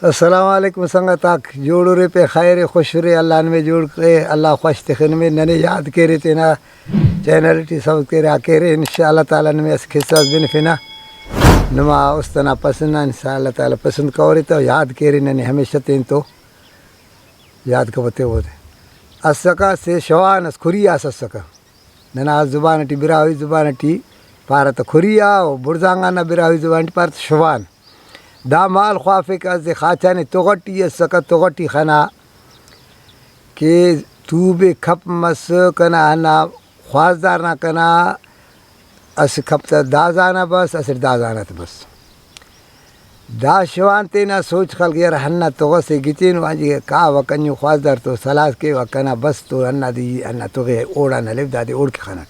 अस्सलाम वालेकुम संगताक जोड़ो रे पे खैर खुश रे अल्लाह में जोड़ के अल्लाह खुश तखन में नने याद के रे तेना चैनल टी सब के रा के रे इंशाअल्लाह ताला ने इस खिस्सा बिन फिना नमा उस्तना पसंद इंशाअल्लाह ताला पसंद करे तो याद के रे नने हमेशा तेन तो याद कबते होते असका से शवान खुरिया ससका नना जुबान टी बिरावी जुबान टी पारत खुरिया बुरजांगा ना बिरावी जुबान टी पारत शवान दामाल ख्वाफे का जे खाचा ने तोगटी सका तोगटी खाना के तू बे खप मस कना ना ख्वाजदार ना कना अस खपता दाजाना बस असर दाजाना तो बस दा शवानते ना सोच खल यार हन्ना तो से गिचेन वाजी का वकन्यू ख्वाजदार तो सलास के वकना बस तो अन्ना दी अन्ना तो गे ओड़ा न ले दादे ओड़ के खाना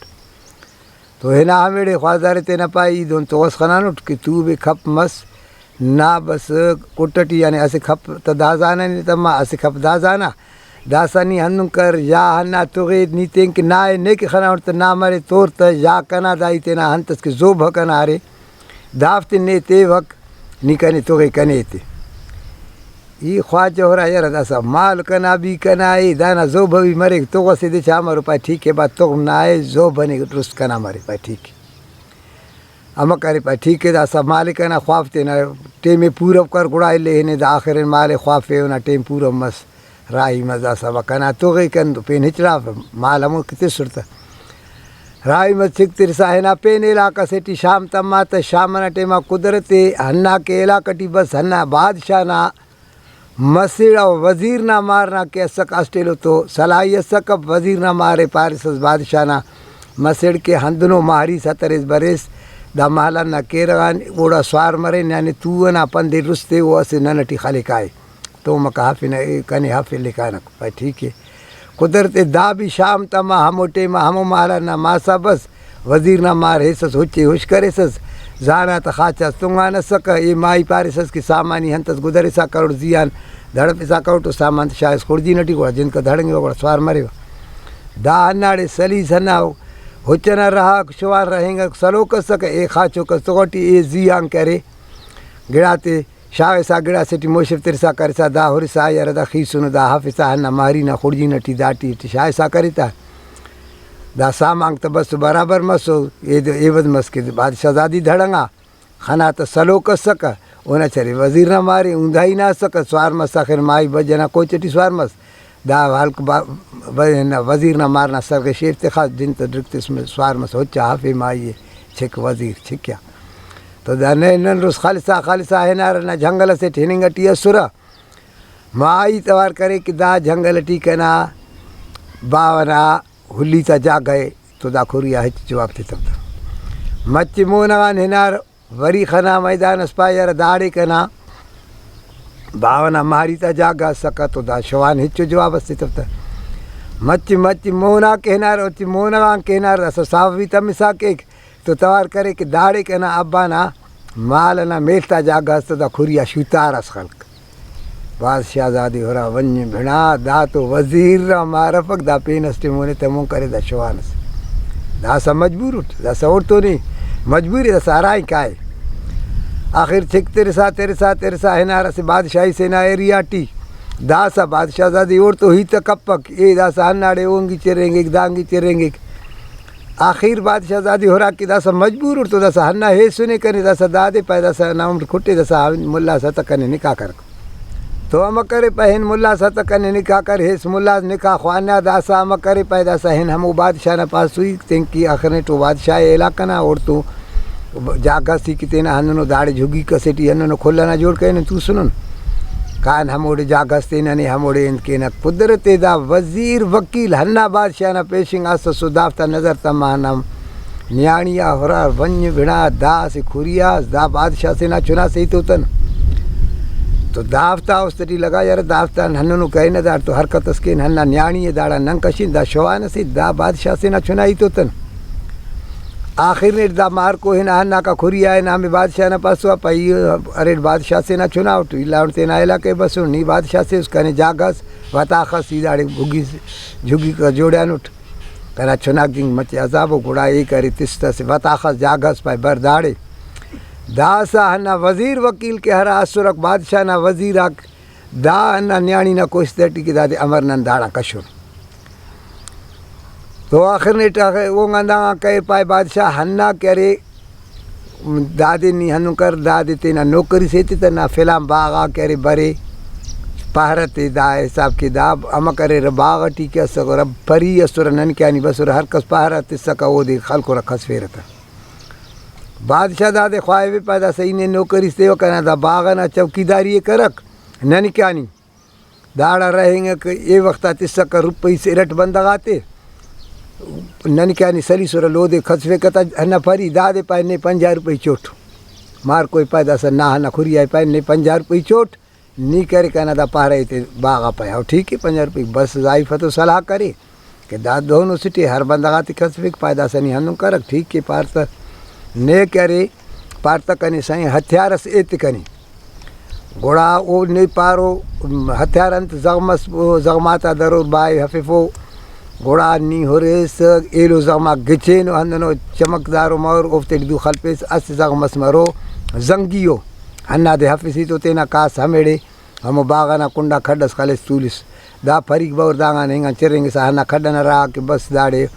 तो है ना हमें ख्वाजदार ते ना पाई दोन तो खाना नुट कि तू बे खप मस ना बस कुटटी यानी असे खप तो दाजाना नहीं तमा असे खप दाजाना दासानी हन्नु कर या हन्ना तुगे नीते कि ना ने के खाना तो ना मारे तोर त या कना दाई ते ना हंतस के जो भकना रे दाफ्ते ने ते वक निकने तुगे कने ते ई ख्वाज हो रहा यार दासा माल कना भी कना ए दाना जो भवी मरे तो से दे छा मारो पा ठीक है बात तो ना है जो बने रुस्त कना मारे पा ठीक अम करे पा ठीक है दासा मालिक ना ख्वाफते ना टेमे पूरब कर गुड़ाई ले ने आखिर माले ख्वाफे ना टेम पूरब मस राई मजा सब कना तो गई कन पे निचरा माल हम कितने सुरता राई मत सिक तिरसा है ना पेन इलाका से टी शाम तमा त शाम ना टेमा कुदरते हन्ना के इलाकटी बस हन्ना बादशाह ना मसीड़ा वजीर ना मारना के सक अस्टेलो तो सलाही सक वजीर ना मारे पारिस बादशाह ना मसीड़ के हंदनो मारी सतरेस बरेस दा माला ना केरगान ओड़ा स्वार मरे नाने तू ना पंदे रुस्ते वो असे ननटी खाली काए तो मका हाफि न कने हाफि लिखा न भाई ठीक है कुदरते दा भी शाम तमा हमोटे मा हम माला ना मासा बस वजीर ना मार हेसस होचे होश करे सस जाना त खाचा तुंगा न सक ये माई पारिसस की सामानी हंतस गुदरे सा करोड़ जियान धड़ पे सा करोड़ तो सामान शायद खुर्जी नटी को जिनका धड़ेंगे वो स्वार मरे दा अन्नाड़े सली सना होचना रहा शुवार रहेंगे सलो कर सके एक खाचो कर सोटी ए जियांग करे गिड़ाते शाह सा गिड़ा सेटी मोशफ तिरसा करे सा दा होरी सा यार दा खीसुन दा हाफिसा हन्ना मारी ना खुर्जी नटी दाटी शाह सा करीता दा सा मांग तो बस बराबर मसो ए बद मस के बाद शहजादी धड़ंगा खाना तो सलो कर सक ओना चले वजीर ना मारे ऊंधाई ना सक स्वार मस आखिर माई बजना कोई चटी स्वार मस दा हल्क वजीर ना मारना सर के शेफ ते खास दिन तो दृक्त इसमें स्वार मस हो चाहे माई छिक वजीर छिक्या तो दा नन रोज खालिसा है ना जंगल से ठेनिंग टी सुर माई तवार करे कि दा जंगल टी कना बावना हुली ता जा गए तो दा खुरिया है जवाब थे तब मच्ची मोनगान हिनार वरी खना मैदान अस्पायर दाड़े कना भावना मारी ता जागा सका तो दा शवान हिचो जवाब अस्ति तब तक मच्ची मोना कहनार ओची मोना कहनार अस सावी तमिसा के तो तवार करे कि दाड़े के ना अब्बा ना माल ना मेलता जागा तो दा खुरिया शुतार अस खल्क बादशाह जादी हो रहा वन भिड़ा दा तो वजीर मारफक दा पेन अस्टे मोने तमो करे दा शवान दा सा मजबूर उठ दा सा और तो नहीं मजबूरी दा साराई काए आखिर छिक तेरे सा है नारा से बादशाही से ना एरिया टी दासा बादशाह दादी और तो ही तक कपक ए दासा हन्नाड़े ओंगी चेरेंगे दांगी चेरेंगे आखिर बादशाह दादी हो रहा कि दासा मजबूर उठ तो दासा हन्ना हे सुने कने दासा दादे पाए दासा नाम खुट्टे दासा मुल्ला सा तक कने निकाह कर तो हम करे पहन मुल्ला सा तक कने निकाह कर हेस मुल्ला निकाह ख्वाना दासा हम करे पाए दासा हेन हम बादशाह ना पास हुई तेंकी आखिर तो बादशाह इलाका ना और तो जागा सी किते ना हन्नो दाड़े झुगी कसेटी हन्नो खोला ना जोड़ के तू सुनो कान हमोड़े जागस्ते ने हमोड़े इनके न कुदरते दा वजीर वकील हन्ना बादशाह ना पेशिंग आस सुदाफ्ता नजर तमानम न्याणिया होरा वन्य भिड़ा दा से खुरिया दा बादशाह से ना चुना से तो तन तो दाफ्ता उस्तरी लगा यार दाफ्ता हन्नो कहे न दाड़ तो हरकत उसके हन्ना न्याणी दाड़ा नंकशिन दा शवान से दा बादशाह से ना चुनाई तो तन आखिर ने दा मार को है ना हन्ना का खुरिया है ना हमें बादशाह ना पास हुआ पाई अरे बादशाह से ना चुनाव तो इलाउते ना इलाके बस नहीं बादशाह से उसका ने जागस वताखा सीधाड़े भुगी से झुगी का जोड़ा नुट करा चुनाव जिंग मचे अजाबो गुड़ा ये करे तिस्ता से वताखा जागस पाए बरदाड़े दासा हन्ना वज़ीर वकील के हर आसुरक बादशाह ना वज़ीर दा हन्ना न्याणी ना कोशिश तटी के दादे अमर नन दाड़ा कशुर तो आखिर ने टाके वो गंदा कहे पाए बादशाह हन्ना करे दादे नी हनु कर दादे ते ना नौकरी से ते ना फिलाम बागा करे बरे पहरते दा हिसाब की दा अम करे बाग टीके असर रब परी असुर नन क्या नहीं बसुर हर कस पहरते सका वो दे खल को रखस फेरता बादशाह दादे ख्वाह भी पैदा सही ने नौकरी से वो कहना था बागा ना चौकीदारी करक नन क्या नहीं दाड़ा रहेंगे कि ये वक्त तिस्सा का रुपये से रट बंदगाते नन क्या नहीं सली सुर लो दे खसवे कता हना फरी दादे पाए ने 50 रुपये चोट मार कोई पैदा सा ना हना खुरी आए पाए ने 50 रुपये चोट नी करे कहना था पा रहे थे बागा पाया ठीक है 50 रुपये बस जाइफा तो सलाह करे कि दाद दोनों सिटी हर बंदगाती खसवे पैदा सा नहीं हनु करक ठीक है पार तक ने करे पार तक कनी साईं हथियार से एत कनी घोड़ा वो नहीं पारो हथियार अंत जगमस जगमाता दरो बाय हफीफो घोड़ा नी हो रेस एलो जगमा गिचे नो हंदनो चमकदारो मोर ओफ्ते दु खलपेस अस जगमस मरो जंगियो हन्ना दे हफीसी तो तेना कास हमेड़े हम बागाना कुंडा खड्डस खालिस तुलिस दा फरीक बौर दागा नेगा चरेंगे सा हन्ना खड्डन रहा के बस दाड़े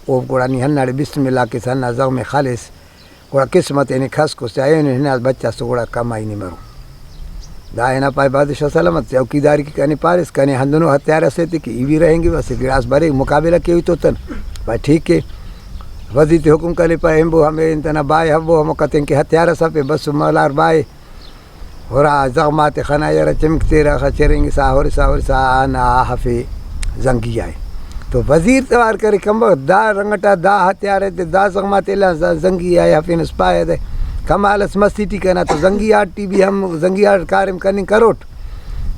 ओ घोड़ा नी हन्नाड़े बिस्मिल्लाह के सन्ना जग में खालिस घोड़ा किस्मत इन्हें खस को चाहे इन्हें बच्चा से घोड़ा कमाई नहीं मरो दाए ना पाए बादशाह सलामत चौकीदारी की कहने पारिस कहने हम दोनों हत्यारा से थे कि ये भी रहेंगे बस गिलास भरे मुकाबला के हुई तो तन भाई ठीक है वजी ते हुक्म करे पाए हम हमें इतना बाय हबो हम कहते हैं कि हत्यारा सब पे बस मलार बाय हो रहा जगमाते खाना यार चमकते रहा चरेंगे सा ना हफे जंगी आए तो वजीर तवार करे कम दा रंगटा दा हत्यारे ते दा जगमाते ला जंगी आए हफे न स्पाए दे कमालस मस्ती कहना तो जंगी आटी भी हम जंगी आट कार्यम करनी करोट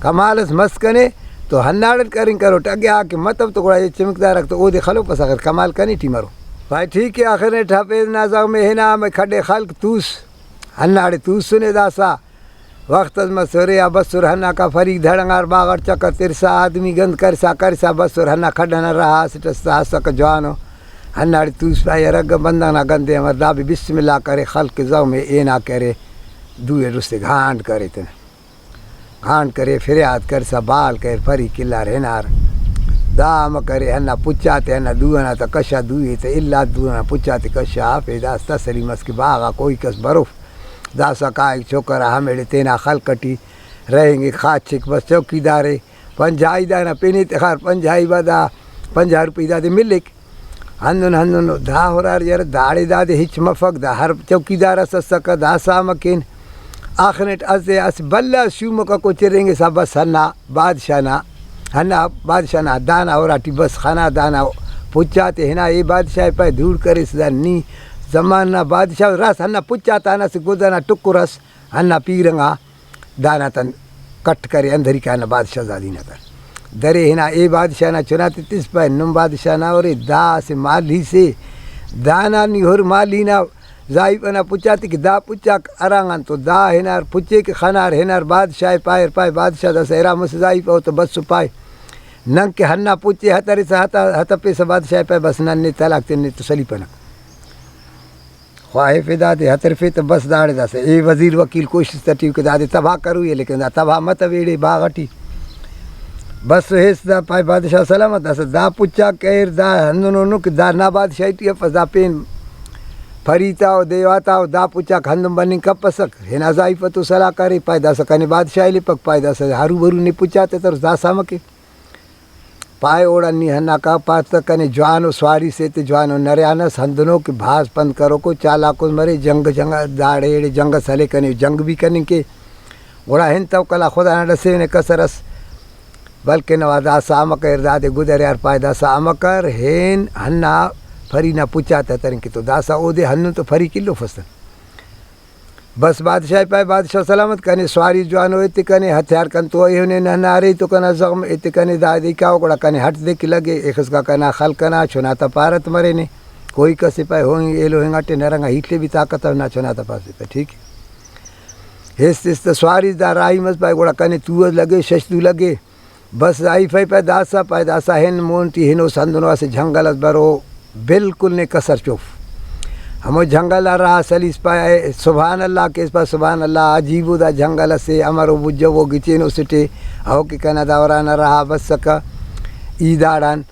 कमालस मस्त कने तो हन्नाड़ करें करोट अगे आके मतलब तो ये चमकदार रख तो वो दे खलो पस अगर कमाल करनी टी मरो भाई ठीक है आखिर ने ठपे नाजा में है ना मैं खड़े खल्क तूस हन्नाड़े तूस सुने दासा वक्त मसुर या बसुर हन्ना का फरीक धड़ंगार बागर चक्कर तिरसा आदमी गंद कर सा बसुर हन्ना खडन रहा सिटस्ता सक जवानो हन्नाड़ी तूस पाए रग बंदा ना गंदे हमारे दाबी बिस्मिल्लाह करे खल के जाओ में ए ना करे दुए रुस्ते घांट करे तेने घांट करे फिरियाद कर सा बाल कर फरी किला रहनार दाम करे हन्ना पुचाते हन्ना दुआना तो कशा दुए तो इल्ला दुआना पुचाते कशा हाफे दास तसरी मस के बागा कोई कस बरुफ दासा का एक छोकरा हमें तेना खल कटी रहेंगे खाद छिक बस चौकीदारे पंजाई दाना पेनी तखार पंजाई बदा 50 रुपये दादे मिले हंदन दा हो रहा यार दाड़े दादे हिच मफक दा हर चौकीदार सक दा सामकिन आखनेट असे अस बल्ला शूम का को चरेंगे सा बस हन्ना बादशाह ना दाना और आटी बस खाना दाना पुचाते है ना ये बादशाह पे दूर करे सदा नी जमाना बादशाह रस हन्ना पुचाता ना से गुदाना टुक्कु रस हन्ना पीरंगा दाना तन कट करे अंधरी का ना बादशाह दादी ना तन दरे है ना ए बादशाह ना चुनाते तिस पर नुम बादशाह ना और दा से माली से दाना नहीं और माली ना जाइब ना पुचाते कि दा पुचा अरांगन तो दा है ना पुचे के खानार है ना बादशाह पाए पाए बादशाह दा सहरा मुस जाइब हो तो बस पाए नंग के हन्ना पुचे हतरे से हत पे से बादशाह पाए बस नन्ने तलाक तेने तो सली पनक ख्वाहे फिदा दे हतर फे तो बस दाड़े दा से ए वजीर वकील कोशिश तटी के दादे तबाह करूँ ये लेकिन तबाह मत वेड़े बागटी बस हेस दा पाए बादशाह सलामत अस दा पुचा कहर दा हंदनो कि दा ना बादशाह टी फसा पेन फरीता देवाता दा पुचा खंदम बनी कपसक है ना जाइफ तो सलाह करे पाए दा सकने बादशाह ले पक पाए दा से हरू भरू ने पुचाते तर दा सामके पाए ओड़ा नी हन्ना का पास तक कने जवानो स्वारी से ते जवानो नरियानस हंदनो के भास पंद करो को चाला को मरे जंग दाड़े जंग सले कने जंग भी कने के ओड़ा हिन तब कला खुदा न डसे ने कसरस बल्कि नवादा सामक दादे गुदर यार पाए दासा अमकर हेन हन्ना फरी ना पुचाता तरन के तो दासा ओदे हन्नु तो फरी किलो फसन बस बादशाह पाए बादशाह सलामत कने स्वारी जवान हो इतने कने हथियार कन तो ये नन्ना रही तो कना जख्म इतने कने दादी क्या होगा कने हट दे के लगे एक इसका कना खल कना चुनाता पारत मरे ने कोई कसे पाए होंगे ये लोग हंगाटे नरंगा हिटले भी ताकत ना चुनाता पास पे ठीक है हेस तो स्वारी दा राई मस पाए गोड़ा कने तू लगे शशदू लगे बस आई फै पाए दासा हेन मोन्टी हेनो संदनो से झंगल बरो बिल्कुल ने कसर चुफ हमो जंगल रहा सलीस पाए सुभान अल्लाह के इस पर सुभान अल्लाह अजीबुदा जंगल से अमरो बुझो वो गिचेनो सिटे हो कि कना दौरा न रहा बस सका ईदाड़ान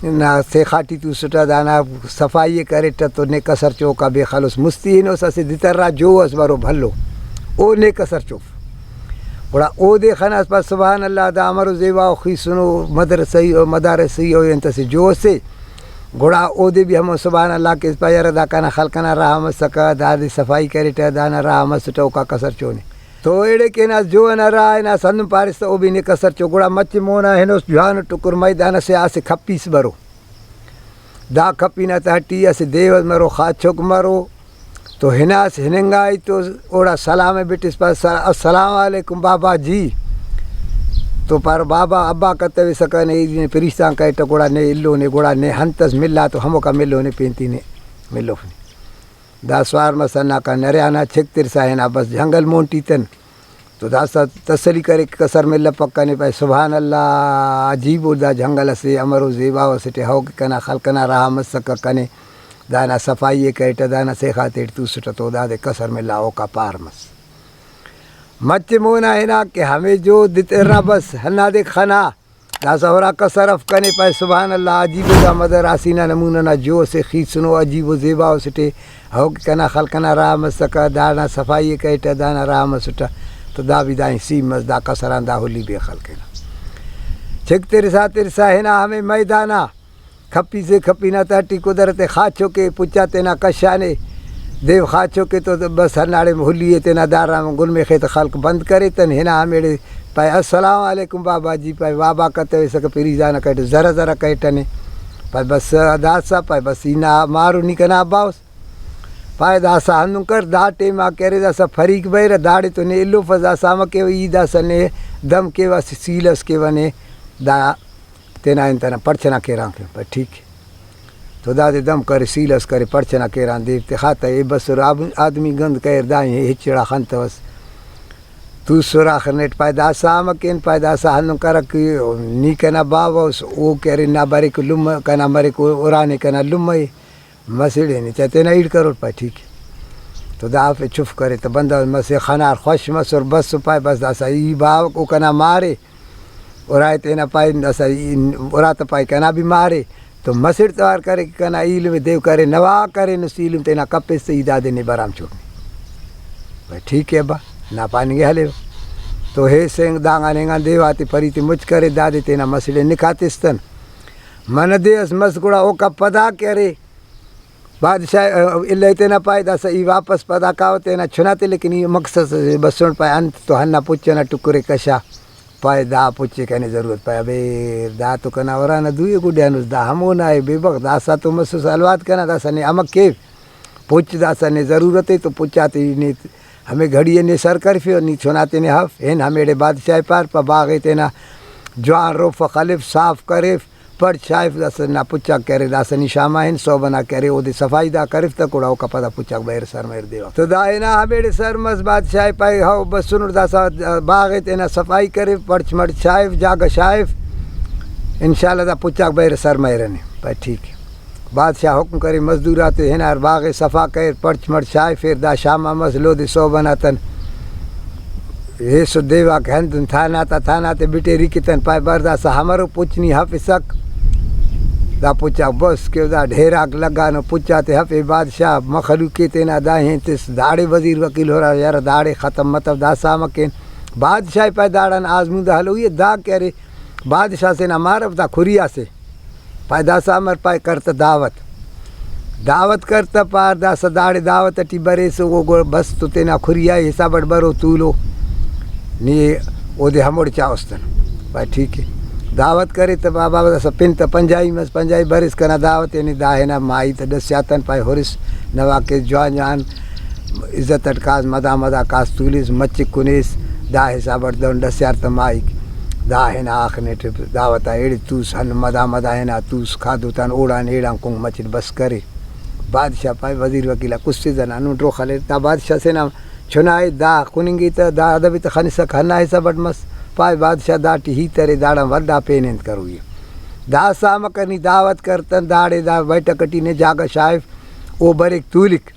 ना से खाटी तू सुटा दाना सफाई करे तो ने कसर चौका बेखलुस मुस्तीनो ससे दितरा जो अस बरो भल्लो ओ ने कसर चौक बड़ा ओ देखना पर सुभान अल्लाह दा अमरो जेवा खी सुनो मदर सही और मदार सही हो इंत से जो से घोड़ा ओ दे भी हम सुभान अल्लाह के पायर दा कना खलकना रहा मस सका दादी सफाई करे ट दाना रहा मस टोका कसर चोने तो एड़े के ना जो न रहा ना सन पारिस ओ भी ने कसर चो घोड़ा मच मोना हेनो जान टुकुर मैदान से आसे खपीस बरो दा खपी ना हटी असे देव मरो खाचोक मरो तो हिनास हिनंगाई तो ओड़ा सलाम बिटिस पर अस्सलाम वालेकुम बाबा जी तो पर बाबा अब्बा कहते हुए सकने फरिश्ता कहे टकोड़ा ने इल्लो ने गोड़ा ने हंतस मिला तो हमो का मिलो ने पेंती ने मिलो दासवार मसना का नरियाना छिक तिरसा है ना बस जंगल मोंटी तन तो दासा तसली करे कसर मिल पक्का ने पाए सुभान अल्लाह अजीब उदा जंगल से अमरो जेबा वसटे हो कना खलकना रहा मत सक कने दाना सफाई करे दाना से खातिर तू सुट तो दादे कसर मिला हो का पार मस मच मोना है ना कि हमें जो दितेरा बस हन्ना दे खाना दासहरा कसरफ कने पाए सुभान अल्लाह अजीब का मदर आसीना नमूना ना जो से खींच सुनो अजीब जेबा उसटे हो कना खलकना रहा मसका दाना सफाई कटे दाना रहा मसुटा तो दा विदाई सी मस दा कसरा दा होली बे खलकेना छिक तिरसा है ना हमें मैदाना खपी से खपी ना तटी कुदरते खाचो के पुचाते ना कशाने देव खाचो के तो बस हनाड़े में हुलिए तेना दारा में गुल में खेत खल्क बंद करे तन है ना मेरे पाए अस्सलाम वालेकुम बाबा जी पाए बाबा कहते हुए सके फिर जाना कहते ज़रा ज़रा कहटने पाए बस दासा पाए बस इना मारू निकना बाउस पाए दासा हनु कर दाटे माँ करे दासा फरीक बैर दाड़े तो ने इल्लो फजा साम के ई दासा ने दम के वस सीलस के वने दा तेना इन तना परछना के रांके पर ठीक है तो दादे दम करे सीलस करे परछना के रां देवते खाता ये बस आदमी गंद कह दाई हिचड़ा खंत बस तू सुराख नेट पैदा साम केन पैदा साहनु कर नी कना बावस ओ करे ना बारे को लुम कना मरे को उराने कना लुम मसड़े नहीं चाहते ना ईड करो पाए ठीक है तो दा पे चुप करे तो बंदा मसे खानार खुश मस और बस पाए बस दासा ई बाव को कना मारे उराए तेना पाए दासा उरा तो पाए कना भी मारे तो मसिड़ तवार करे कना ईल में देव करे नवा करे नसील तेना कपे से ईदा देने बराम छोड़ने भाई ठीक है बा ना पानी हले तो हे सेंग दांगा नेगा देवाती फरीती मुझ करे दादे तेना मसले निकातिस्तन मन देस मसगुड़ा ओ का पदा करे बादशाह इल्ले तेना पाए दस ई वापस पदा काव तेना छुनाते लेकिन ये मकसद से बसण पाए अंत तो हन्ना पुच्छना टुकुरे कशा पाए दा पुच्छे कहने ज़रूरत पाए अबे दा तो कना वरा न दुए गुडियानुस दा हमो ना है बेबक दासा तो मसु सलवात कना दासा ने अमक के पुछ दासा ने ज़रूरत है तो पुछाते ने हमें घड़िए ने सर कर फिर नी छुनाते ने हफ एन हमेरे बादशाह पार पर बागे तेना जवान रोफ खलिफ साफ करे पर शाइफ दस ना पुच्छा करे दास निशामा है सौ बना करे ओदे सफाई दा करिफ तक उड़ाओ का पता पुच्छा बैर सर मेर देवा तो दाए ना हमेरे सर मस बादशाह पाए हो बस सुन दासा बागे तेना सफाई करे पर्च मर शाइफ जाग शाइफ इंशाल्लाह दा पुच्छा बैर सर मेरे ने भाई ठीक है बादशाह हुक्म करे मजदूर आते हैं ना बागे सफ़ा कर पर्च मर शाय फिर दा शामा मस लो दे सौ बनातन ये सो देवा कहन थाना ते बिटे रिकितन पाए बरदा सा हमारो पुछनी हफिसक दा पुछा बस के दा ढेराक लगा न पुछाते हफे बादशाह मखलू के तेना दाहे तिस दाड़े वजीर वकील हो रहा यार दाड़े ख़त्म मतलब दा साम के बादशाह पाए दाड़न आजमूदा हलो ये दा कह रे बादशाह से ना मारब दा खुरिया से पाए दासा मर पाए करता दावत करता पार दासा दाड़े दावत अटी बरे से वो बस तो तेना खुरिया हिसाब बरो तूलो नी ओदे हमोड़ चावस्तन भाई ठीक है दावत करे तो बाबा दासा पिन तो पंजाई बरिस कना दावत यानी दाहे ना माई तो दस्यातन पाए होरिस नवा के जवान इज्जत अटकास मदा कास तूलिस मच्ची कुनिस दा हिसाब दौन दस्यार तो माई दा है ना आखने दावत एड़ी तूस हन मदा है ना तूस खादू तन ओड़ा एड़ा कुंग मचिन बस करे बादशाह पाए वजीर वकीला कुछ सीजन अनुट्रो खले ता बादशाह से ना छुनाए दा कुनिंगी तो दा अदबी तो खनिस खन्ना है सब मस पाए बादशाह दाटी ही तेरे दाड़ा वड्डा पेनेंत करू ये दा साम करनी दावत करतन दाड़े दा बैठकटी ने जागा शाइफ ओ बरेक तूलिक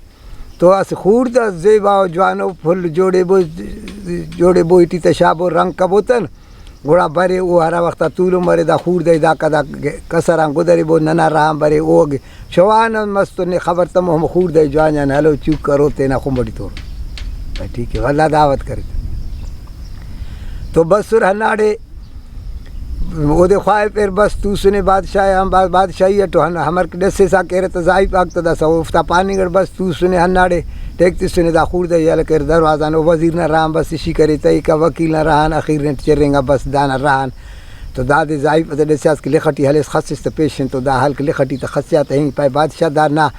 तो अस खूर्द जेबा जवानो फुल जोड़े बो इटी तशाबो रंग कबोतन घोड़ा बरे वो हरा वक्त तूलो मरे दा खूर दे दा कदा कसरा गुदरे बो नना राम बरे ओग शवान मस्त ने खबर तम हम खूर दे जवान हलो चूक करो तेना खुंबड़ी तोड़ भाई ठीक है वल्ला दावत करे तो बस सुर हनाड़े ओदे ख्वाए फिर बस तू सुने बादशाह हम बादशाही तो हमर डसे सा कह रहे तो जाई पाक तो दसा उफ्ता पानी गड़ बस तू सुने हनाड़े टेकती सुने दा खूर दे यल कर दरवाजा नो वजीर ना राम बस इसी करे तई का वकील ना रहन आखिर ने चरेंगा बस दाना रहन तो दादे जाई पते डसे के लिखटी हले खसिस तो पेशेंट तो दा हल के लिखटी तो खसियात है पाए बादशाह दा ना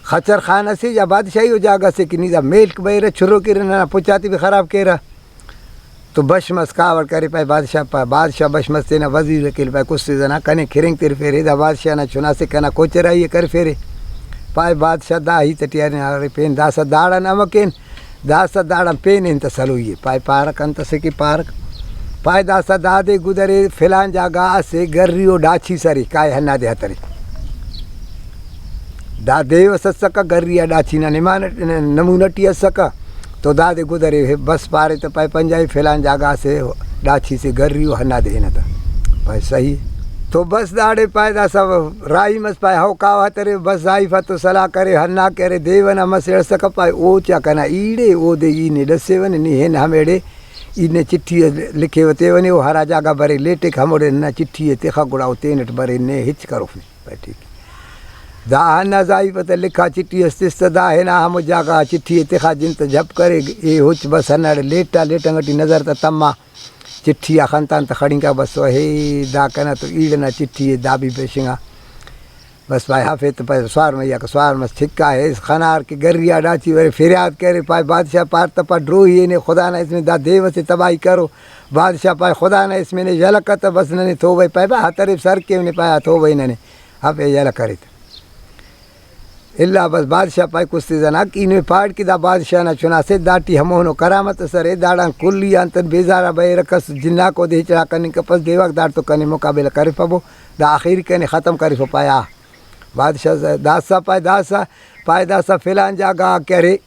खचर खाना से या बादशाही हो जागा से कि नीदा मेल के बैर छुरो के ना पुचाती भी खराब के रहा तो बशमस कावड़ करे पाए बादशाह बशमस तेना वजीर के पाए कुछ जना कने खिरेंग तेरे फेरे दा बादशाह ना चुना से कना कोचरा ये कर फेरे पाए बादशाह दा ही तटिया ने पेन दासा दाड़ा नमकेन दासा दाड़ा पेन इन तसलो ये पाए पारक अंत से की पारक पाए दासा दादे गुदरे फिलान जागा से गर्रियो डाची सरी काय हन्ना दे हतरी दा देव ससका गर्रिया डाची ना निमान नमूनटी सका तो दादे गुदरे बस पारे तो पाए पंजाई फैलान जागा से डाची से गर्रियो हन्ना दे न था पाए सही तो बस दाड़े पाए दा सब राई मस पाए हो कावा तरे बस आई फा तो सलाह करे हन्ना करे देवना मसेड़ सक पाए ओ चा कना ईड़े ओ दे ईने डसे वन नी हेन हमेड़े ईने चिट्ठी लिखे वते वने वो हरा जागा भरे लेटे हमोड़े ना चिट्ठी ते खगुड़ा तेनट भरे ने हिच करो पाए ठीक दा हन्ना जाई पता लिखा चिट्ठी अस्तिस्त दा है ना हम जागा चिट्ठी तिखा जिन तो झप करे ये हुच बस हनाड़े लेटा लेटंगटी नज़र त तम्मा चिट्ठी खनतान तो खड़ी का बस हे दा कना तो ईड़ना चिट्ठी दा भी पेशिंगा बस भाई हाफे तो पाए स्वार मैया का स्वार मस छिक्का है इस खनार के गरिया डाची वे फिरियाद करे पाए बादशाह पार तपा ड्रोही ने खुदा ना इसमें दा देव से तबाही करो बादशाह पाए खुदा ना इसमें ने झलकत बस ने थो भाई पाए हाथरे सर के ने पाया थो भाई ने हाफे झल करे इल्ला बस बादशाह पाए कुछ जना कि इनमें पाड़ की दा बादशाह ना चुना से दाटी हमोनो करामत सरे दाड़ा कुल्ली अंतन बेजारा बे रकस जिन्ना को दे चढ़ा करने कपस देवक दार तो कने मुकाबला करे पबो दा आखिर कने ख़त्म करे फो पाया बादशाह दासा पाए दासा फिलान जागा करे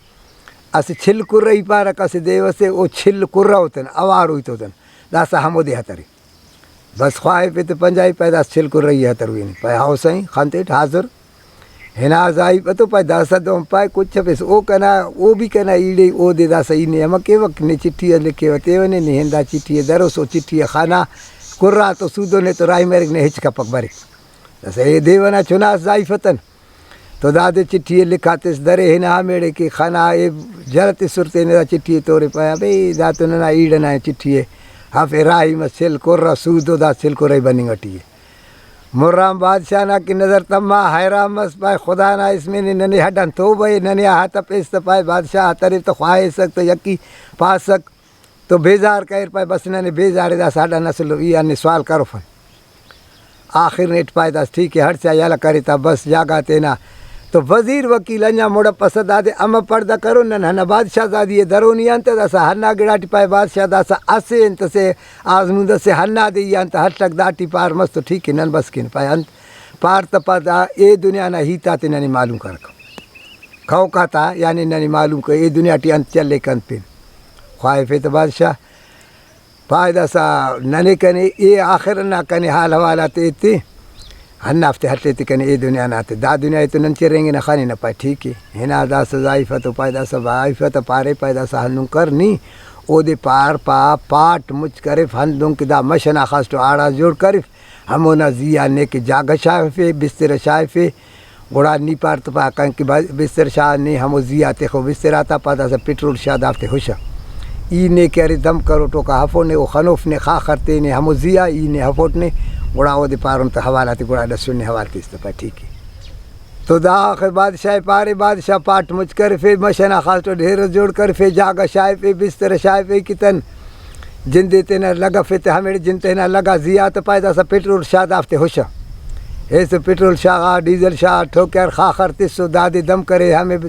अस छिल कुर्र ही पा रकस देव से ओ छिल कुर्र होतन अवार हुई तो दासा हमो दे हतरी बस ख्वाए पे तो पंजाई पैदा छिल कुर्र ही हतर हुई नहीं पाए हाउ सही खानते हाजुर हेना जाई पतो पाए दासा दो पाए कुछ पेस ओ कना ओ भी कना ईड़े ओ दे दासा इने हम के वक्त ने चिट्ठी लिखे वते वने ने हेंदा चिट्ठी दरो सो चिट्ठी खाना कुर्रा तो सूदो ने तो राई मेरे ने हिच कपक भरे दस ए देवना चुना जाई फतन तो दादे चिट्ठी लिखाते दरे हेना मेरे के खाना ए जरते सुरते ने चिट्ठी तोरे पाया बे दा तो ना ईड़ना चिट्ठी हाफे राई मसेल कुर्रा सूदो दा सिल को रही बनी गटी मुर्राम बादशाह ना की नज़र तम्मा हैराम मस पाए खुदा ना इसमें नने हडन तो भाई नने हाथ पेश तो पाए बादशाह तारीफ तो ख्वाह सक तो यकी पा सक तो बेजार कर पाए बस नने बेजार दा साडा नस्ल या ने सवाल करो फन आखिर नेट पाए दस ठीक है हर से याला करे था बस जागा तेना तो वजीर वकील अञा मुड़ पसंद आदे अम पर्दा करो न बादशाह दादी दरो नहीं अंत दसा हन्ना गिड़ाटी पाए बादशाह दासा असे अंत से आजमुद से हन्ना दे अंत हर तक दाटी पार मस्त ठीक है नन बस किन पाए अंत पार तपा दा ए दुनिया ना ही ताते ननी मालूम कर खो कहता यानी ननी मालूम कर ए दुनिया टी अंत चल लेकर पे ख्वाहिफ तो बादशाह पाए दसा नने कने ये आखिर ना कने हाल हवाला ते हन्ना हफ्ते हटले ते कने ए दुनिया नाते दा दुनिया तो नन चरेंगे ना खाने ना पाए ठीक है हेना दास जाइफा तो पाए दास वाइफा तो पारे पाए दास हनु करनी ओदे पार पा पाट मुझ करे फंदों की दा मशना खास तो आड़ा जोड़ कर हमो ना जिया ने के जाग शाफे बिस्तर शाफे घोड़ा नी पार तो पा कं कि बिस्तर शाह ने हमो जिया ते खो बिस्तर आता पा दास पेट्रोल शाह दाफते हुशा ई ने करे दम करो तो का हफो ने ओ खनोफ ने खा करते ने हमो जिया ई ने हफोट ने घोड़ा वो दे पारों तो हवाला थे घोड़ा डसुन ने हवाल तीस तो ठीक है तो दा आखिर बादशाह पारे बादशाह पाट मुझ कर फिर मशना खास तो ढेर जोड़ कर फिर जागा शाह पे बिस्तर शाह पे कितन जिन देते ना लगा फिर हमें जिन ते ना लगा जिया तो पायदा सा पेट्रोल शाह दाफते होशा ऐसे पेट्रोल शाह डीजल शाह ठोकर खा करते सो दादे दम करे हमें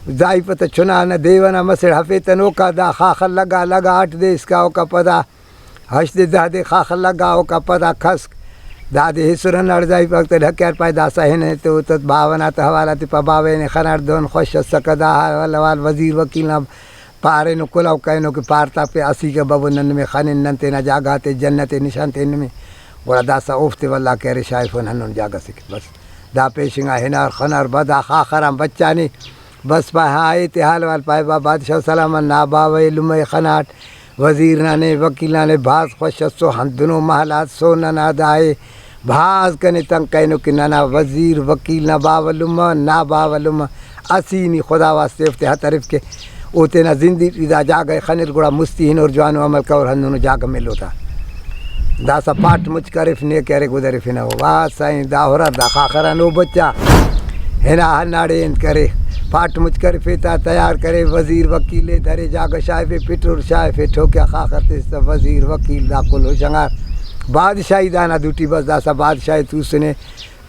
जाई पता चुना न देवना मसड़ हफे तनो का दा खाखल लगा हट दे इसका का पदा हंस दे दादे खाखल लगा का पदा खस दादी हिसुरन अर्जाई वक्त ढक्यार पैदा सहने तो भावना तो हवाला पबावे ने खनार दोन खुश सकदा वाल वजीर वकील ना पारे नो कुलाव कहनो कि पारता पे असी के बबू नन में खनिन नंते ना जागाते जन्नते निशान ते में वड़ा दासा उफ्ते वल्ला करे शाइफन हनन जागा सिक बस दा पेशिंगा हिनार खनार बदा खाखराम बच्चा ने बस पा आए ते हाल वाल पाए बादशाह सलाम ना बावे लुमे खनाट वजीर नाने वकील नाने भास खुश सो हम दोनों महलात सो ना दाए भास कने तंग कहनो कि ना वजीर वकील ना बावलुम असी नी खुदा वास्ते उफ्ते हतरिफ के ओते ना जिंदगी दा जागे खनिर गुड़ा मुस्तिहीन और जवानो अमल का और हन्नो जाग मिलो था दासा पाठ मुझ करिफ ने करे गुदर फिना वाह साईं दाहरा दा खाखरा नो बच्चा हेना हनाड़े इन करे पाठ मुझ कर फेता तैयार करे वजीर वकीले धरे जाग शायफे पिटुर शायफे ठोक्या खाखरते सब वजीर वकील दा कुल जंगार बादशाही दाना दूटी बस दासा बादशाही तू सुने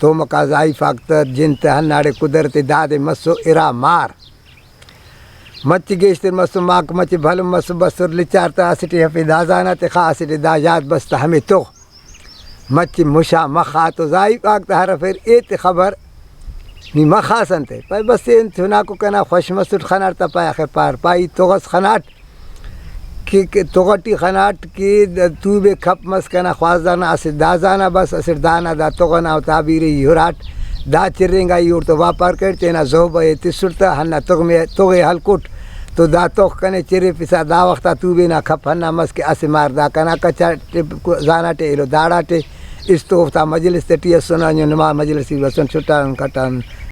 तो मका जाई फाक्त जिन हनाड़े कुदरते दादे मसो इरा मार मच गेस्तर मसु माक मच भल मसु बसुर लिचारता असिटे हफी दाजाना ते खासिटे दाजात बस्ता हमें तो मच मुशा मखा तो जाई फाक्त हर फिर एत खबर नी मखासन थे पर बस इन थुना को कना खुश मसुट खनाट तपा आखिर पार पाई तोगस खनाट कि तोगटी खनाट की तू बे खप मस कना ख्वाजाना असिर दाजाना बस असिर दाना दा तोगना ताबीरी युराट दा चिरेंगा यूर तो वापार करते ना जोब तिसुरता हन्ना तोगे हलकुट तो दा तोख कने चिरे पिसा दा वक्ता तू भी ना खप हन्ना मस के असे मार दा कना कच्चा जाना टे लो दाड़ा टे इस तो मजलिस ते टी सुना नमा मजलिस वसन छुट्टा कटन